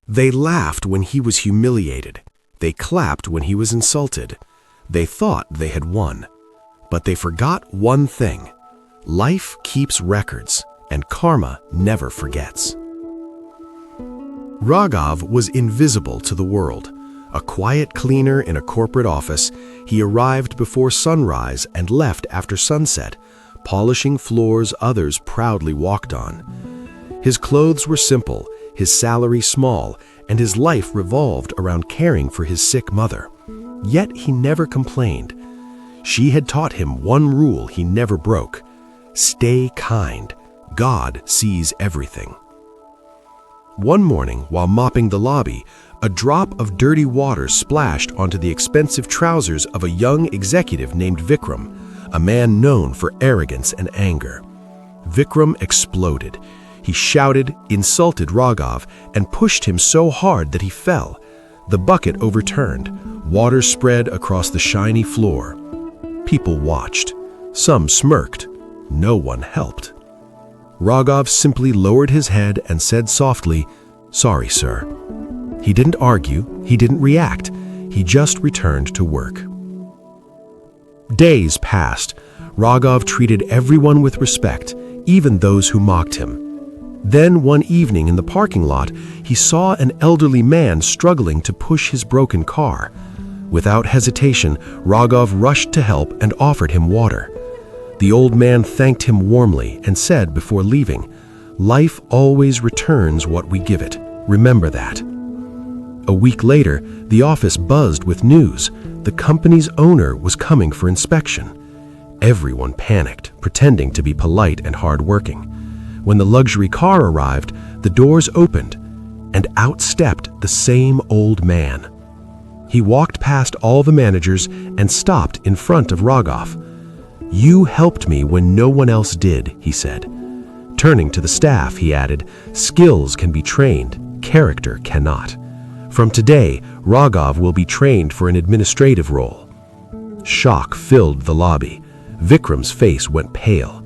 They laughed when he was humiliated. They clapped when he was insulted. They thought they had won. But they forgot one thing. Life keeps records, and karma never forgets. Raghav was invisible to the world. A quiet cleaner in a corporate office, he arrived before sunrise and left after sunset, polishing floors others proudly walked on. His clothes were simple, his salary small, and his life revolved around caring for his sick mother. Yet he never complained. She had taught him one rule he never broke: stay kind. God sees everything. One morning, while mopping the lobby, a drop of dirty water splashed onto the expensive trousers of a young executive named Vikram, a man known for arrogance and anger. Vikram exploded. He shouted, insulted Raghav, and pushed him so hard that he fell. The bucket overturned. Water spread across the shiny floor. People watched. Some smirked. No one helped. Raghav simply lowered his head and said softly, "Sorry, sir." He didn't argue, he didn't react, he just returned to work. Days passed. Raghav treated everyone with respect, even those who mocked him. Then one evening in the parking lot, he saw an elderly man struggling to push his broken car. Without hesitation, Raghav rushed to help and offered him water. The old man thanked him warmly and said before leaving, "Life always returns what we give it. Remember that." A week later, the office buzzed with news. The company's owner was coming for inspection. Everyone panicked, pretending to be polite and hardworking. When the luxury car arrived, the doors opened, and out stepped the same old man. He walked past all the managers and stopped in front of Raghav. "You helped me when no one else did," he said. Turning to the staff, he added, "Skills can be trained, character cannot. From today, Raghav will be trained for an administrative role." Shock filled the lobby. Vikram's face went pale.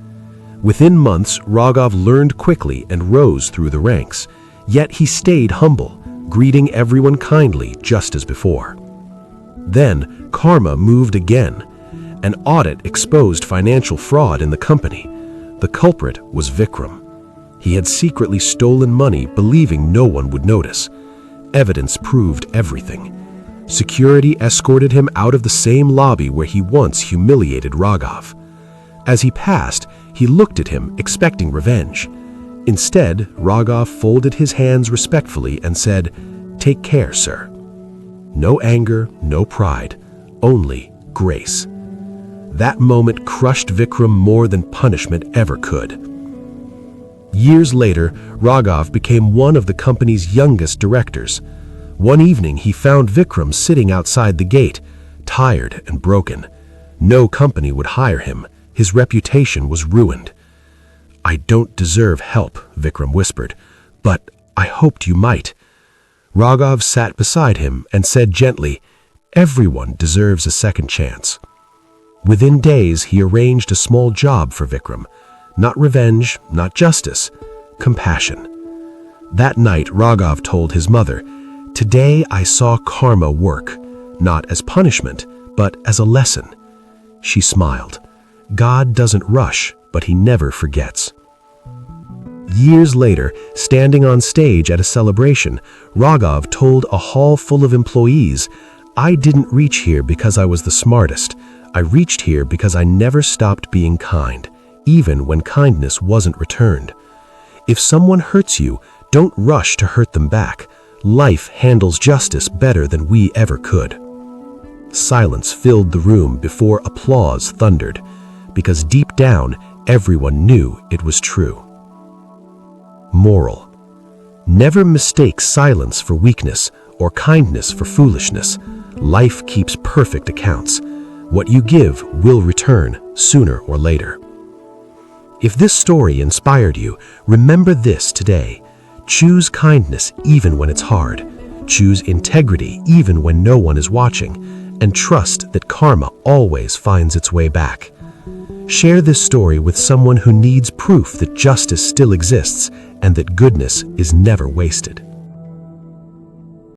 Within months, Raghav learned quickly and rose through the ranks. Yet he stayed humble, greeting everyone kindly just as before. Then, karma moved again. An audit exposed financial fraud in the company. The culprit was Vikram. He had secretly stolen money, believing no one would notice. Evidence proved everything. Security escorted him out of the same lobby where he once humiliated Raghav. As he passed, he looked at him, expecting revenge. Instead, Raghav folded his hands respectfully and said, "Take care, sir." No anger, no pride, only grace. That moment crushed Vikram more than punishment ever could. Years later, Raghav became one of the company's youngest directors. One evening, he found Vikram sitting outside the gate, tired and broken. No company would hire him. His reputation was ruined. "I don't deserve help," Vikram whispered, "but I hoped you might." Raghav sat beside him and said gently, "Everyone deserves a second chance." Within days, he arranged a small job for Vikram. Not revenge, not justice, compassion. That night, Raghav told his mother, "Today I saw karma work, not as punishment, but as a lesson." She smiled. God doesn't rush, but he never forgets. Years later, standing on stage at a celebration, Raghav told a hall full of employees, "I didn't reach here because I was the smartest. I reached here because I never stopped being kind, even when kindness wasn't returned. If someone hurts you, don't rush to hurt them back. Life handles justice better than we ever could." Silence filled the room before applause thundered, because deep down, everyone knew it was true. Moral: never mistake silence for weakness or kindness for foolishness. Life keeps perfect accounts. What you give will return sooner or later. If this story inspired you, remember this today. Choose kindness even when it's hard. Choose integrity even when no one is watching. And trust that karma always finds its way back. Share this story with someone who needs proof that justice still exists and that goodness is never wasted.